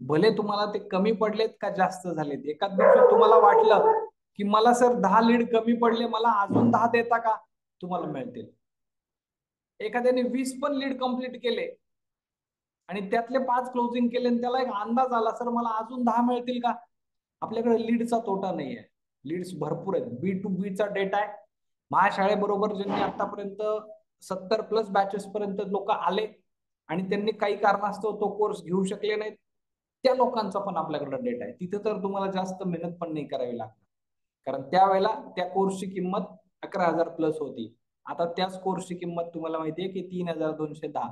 भले तुम्हाला ते कमी पडलेत का जास्त झालेत, एखाद दिवशी तुम्हाला वाटलं की मला सर 10 लीड कमी पडले, मला अजून 10 देता का, तुम्हाला मिळतील. एखाद्याने 20 पण लीड कंप्लीट केले आणि त्यातले 5 क्लोजिंग केले आणि त्याला एक अंदाज आला सर मला अजून 10 मिळतील का, आपल्याकडे लीडचा तोटा नाही आहे, लीड्स भरपूर आहेत. B2B चा डेटा आहे. माझ्या शाळेबरोबर ज्यांनी आतापर्यंत 70+ बॅचेस पर्यंत लोक आले आणि त्यांनी काही कारणास्तव तो कोर्स घेऊ शकले नाहीत, त्या लोकांचा पण आपल्याकडे डेटा आहे. तिथे तर तुम्हाला जास्त मेहनत पण नाही करावी लागणार, कारण त्यावेळेला त्या कोर्सची किंमत 11,000 प्लस होती. आता त्याच कोर्सची किंमत तुम्हाला माहितीये की 3,210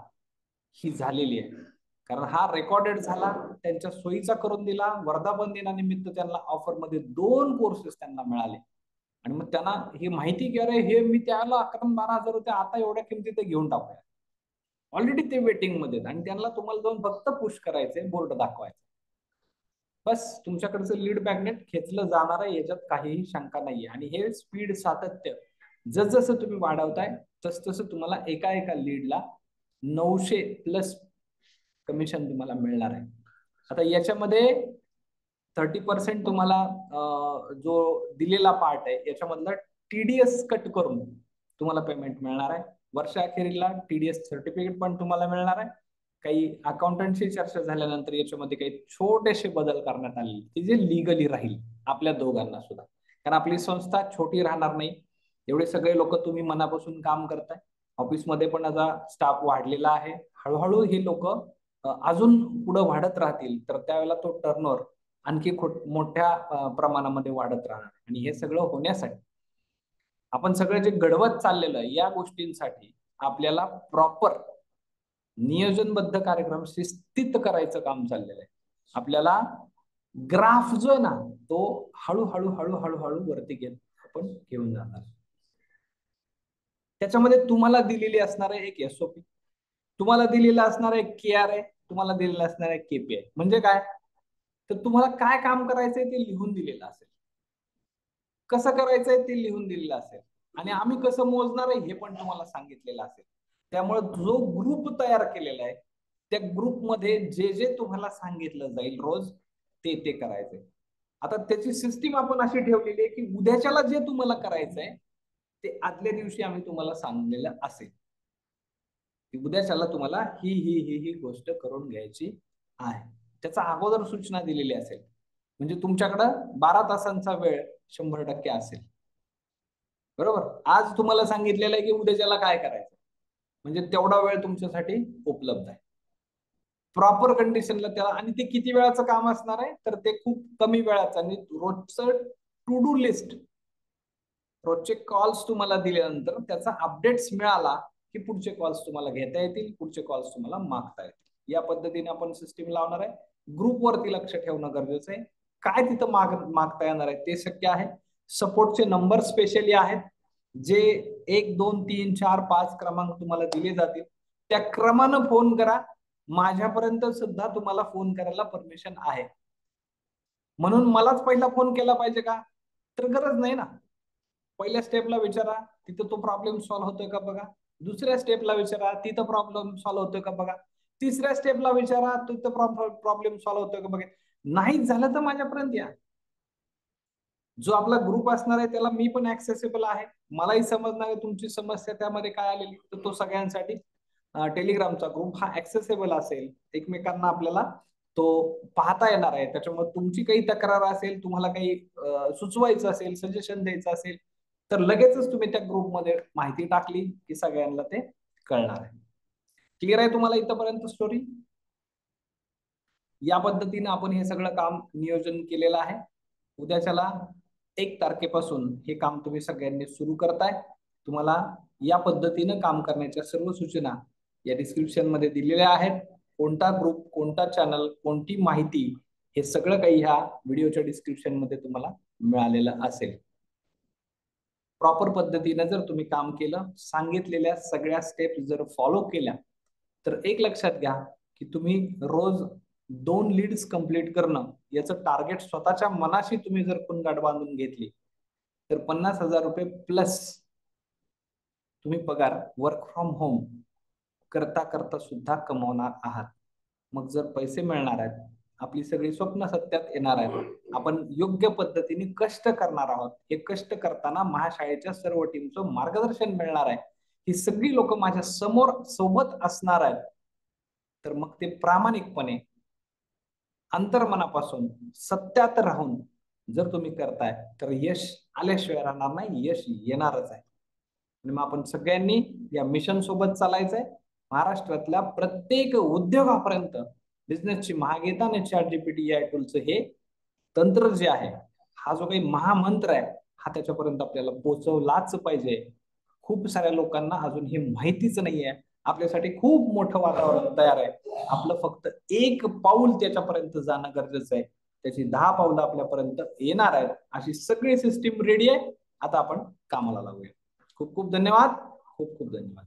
ही झालेली आहे. कारण हा रेकॉर्डेड झाला, त्यांच्या सोयीचा करून दिला. वर्धापन दिनानिमित्त त्यांना ऑफर मध्ये 2 कोर्सेस त्यांना मिळाले आणि मग त्यांना ही माहिती की अरे हे मी त्याला 11-12 हजार होते, आता एवढ्या किमतीत घेऊन टाकूया. ऑलरेडी ते वेटिंग मध्ये आणि त्यांना तुम्हाला जाऊन फक्त पुश करायचे, बोर्ड दाखवायचा. बस तुमच्याकडचं लीड मॅग्नेट खेचलं जाणार आहे, याच्यात काहीही शंका नाहीये. आणि हे स्पीड सातत्य जसजसं तुम्ही वाढवताय तसतसं तुम्हाला एका एका लीडला 900 प्लस कमिशन तुम्हाला मिळणार आहे. आता याच्यामध्ये 30% तुम्हाला जो दिलेला पार्ट आहे याच्यामधला टीडीएस कट करून तुम्हाला पेमेंट मिळणार आहे. वर्षाअखेरीला टीडीएस सर्टिफिकेट पण तुम्हाला मिळणार आहे. काही अकाउंटंटशी चर्चा झाल्यानंतर याच्यामध्ये काही छोटेसे बदल करण्यात आले की जे लिगली राहील आपल्या दोघांना सुद्धा, कारण आपली संस्था छोटी राहणार नाही. एवढे सगळे लोक तुम्ही मनापासून काम करताय. ऑफिसमध्ये पण आता स्टाफ वाढलेला आहे. हळूहळू हे लोक अजून पुढे वाढत राहतील, तर त्यावेळेला तो टर्नओव्हर आणखी मोठ्या प्रमाणामध्ये वाढत राहणार. आणि हे सगळं होण्यासाठी आपण सगळं जे घडवत चाललेलं आहे या गोष्टींसाठी आपल्याला प्रॉपर नियोजनबद्ध कार्यक्रम शिस्तीत करायचं काम चाललेलं आहे. आपल्याला ग्राफ जो आहे ना तो हळूहळू हळूहळू हळू वरती घेत आपण घेऊन जाणार. त्याच्यामध्ये तुम्हाला दिलेली असणार आहे एक एसओपी, तुम्हाला दिलेला असणार आहे KRA, तुम्हाला दिलेला असणार आहे KPI. म्हणजे काय, तर तुम्हाला काय काम करायचंय ते लिहून दिलेलं असेल, कसं करायचंय ते लिहून दिलेलं असेल, आणि आम्ही कसं मोजणार आहे हे पण तुम्हाला सांगितलेलं असेल. त्यामुळे जो ग्रुप तयार केलेला आहे त्या ग्रुपमध्ये जे जे तुम्हाला सांगितलं जाईल रोज ते ते करायचंय. आता त्याची सिस्टीम आपण अशी ठेवलेली आहे की उद्याच्याला जे तुम्हाला करायचंय ते आदल्या दिवशी आम्ही तुम्हाला सांगलेलं असेल की उद्याच्याला तुम्हाला ही ही ही ही गोष्ट करून घ्यायची आहे. त्याचा अगोदर सूचना दिलेली असेल, म्हणजे तुमच्याकडं 12 तासांचा वेळ 100% असेल. बरोबर, आज तुम्हाला सांगितलेलं आहे की उद्याच्याला काय करायचं, म्हणजे तेवढा वेळ तुमच्यासाठी उपलब्ध आहे प्रॉपर कंडिशनला त्याला. आणि ते किती वेळाचं काम असणार आहे, तर ते खूप कमी वेळाचं. आणि रोजचं टू डू लिस्ट, रोजचे कॉल्स तुम्हाला दिल्यानंतर त्याचा अपडेट्स मिळाला की पुढचे कॉल्स तुम्हाला घेता येतील, पुढचे कॉल्स तुम्हाला मागता येतील. या पद्धतीने आपण सिस्टीम लावणार आहे. ग्रुपवरती लक्ष ठेवणं गरजेचं आहे. काय तिथं मागता येणार आहे ते शक्य आहे. सपोर्टचे नंबर स्पेशली आहेत, जे 1 2 3 4 5 क्रमांक तुम्हाला दिले जातील. त्या क्रमानं फोन करा. माझ्यापर्यंत सुद्धा तुम्हाला फोन करायला परमिशन आहे. म्हणून मलाच पहिला फोन केला पाहिजे का, तर गरज नाही ना. पहिल्या स्टेपला विचारा, तिथं तो प्रॉब्लेम सॉल्व्ह होतोय का बघा. दुसऱ्या स्टेपला विचारा, तिथं प्रॉब्लेम सॉल्व्ह होतोय का बघा. तिसऱ्या स्टेपला विचारा, तिथं प्रॉब्लेम सॉल्व्ह होतोय का बघा. नाही झालं तर माझ्यापर्यंत या. जो आपला ग्रुप असणार आहे त्याला मी पण ऍक्सेसिबल आहे, मलाही समजणार आहे तुमची समस्या त्यामध्ये काय आलेली, तर तो सगळ्यांसाठी टेलिग्रामचा ग्रुप हा ऍक्सेसिबल असेल. एकमेकांना आपल्याला तो पाहता येणार आहे. त्याच्यामुळे तुमची काही तक्रार असेल, तुम्हाला काही सुचवायचं असेल, सजेशन द्यायचं असेल, तर लगेचच तुम्ही त्या ग्रुपमध्ये माहिती टाकली की सगळ्यांना ते कळणार आहे. क्लिअर आहे तुम्हाला इथपर्यंत स्टोरी. या पद्धतीने आपण हे सगळं काम नियोजन केलेलं आहे. उद्याच्याला 1 तारखेपासून हे काम तुम्ही सगळ्यांनी सुरू करताय. तुम्हाला या पद्धतीनं काम करण्याच्या सर्व सूचना या डिस्क्रिप्शन मध्ये दिलेल्या आहेत. कोणता ग्रुप, कोणता चॅनल, कोणती माहिती, हे सगळं काही ह्या व्हिडिओच्या डिस्क्रिप्शन मध्ये तुम्हाला मिळालेलं असेल. प्रॉपर पद्धतीने जर तुम्ही काम केलं, सांगितलेल्या सगळ्या स्टेप जर फॉलो केल्या, तर एक लक्षात घ्या की तुम्ही रोज 2 लीड्स कंप्लीट करणं याचं टार्गेट स्वतःच्या मनाशी तुम्ही जर कुणगाठ बांधून घेतली, तर 50,000 रुपये प्लस तुम्ही पगार वर्क फ्रॉम होम करता करता सुद्धा कमवणार आहात. मग जर पैसे मिळणार आहेत, आपली सगळी स्वप्न सत्यात येणार आहेत, आपण योग्य पद्धतीने कष्ट करणार आहोत, हे कष्ट करताना महाशाळेच्या सर्व टीमचं मार्गदर्शन मिळणार आहे, ही सगळी लोक माझ्या समोर सोबत असणार आहेत, तर मग ते प्रामाणिकपणे अंतर्मनापासून सत्यात राहून जर तुम्ही करताय तर यश आल्याशिवाय राहणार नाही, यश येणारच आहे. आणि मग आपण सगळ्यांनी या मिशन सोबत चालायचंय. महाराष्ट्रातल्या प्रत्येक उद्योगापर्यंत बिझनेसची महाग येताना ChatGPT या टूलचं हे तंत्र जे आहे, हा जो काही महामंत्र आहे, हा त्याच्यापर्यंत आपल्याला पोहोचवलाच पाहिजे. खूप साऱ्या लोकांना अजून हे माहितीच नाहीये. आपल्यासाठी खूप मोठं वातावरण तयार आहे. आपलं फक्त एक पाऊल त्याच्यापर्यंत जाणं गरजेचं आहे. त्याची 10 पावलं आपल्यापर्यंत येणार आहेत. अशी सगळी सिस्टीम रेडी आहे. आता आपण कामाला लागूया. खूप खूप धन्यवाद. खूप खूप धन्यवाद.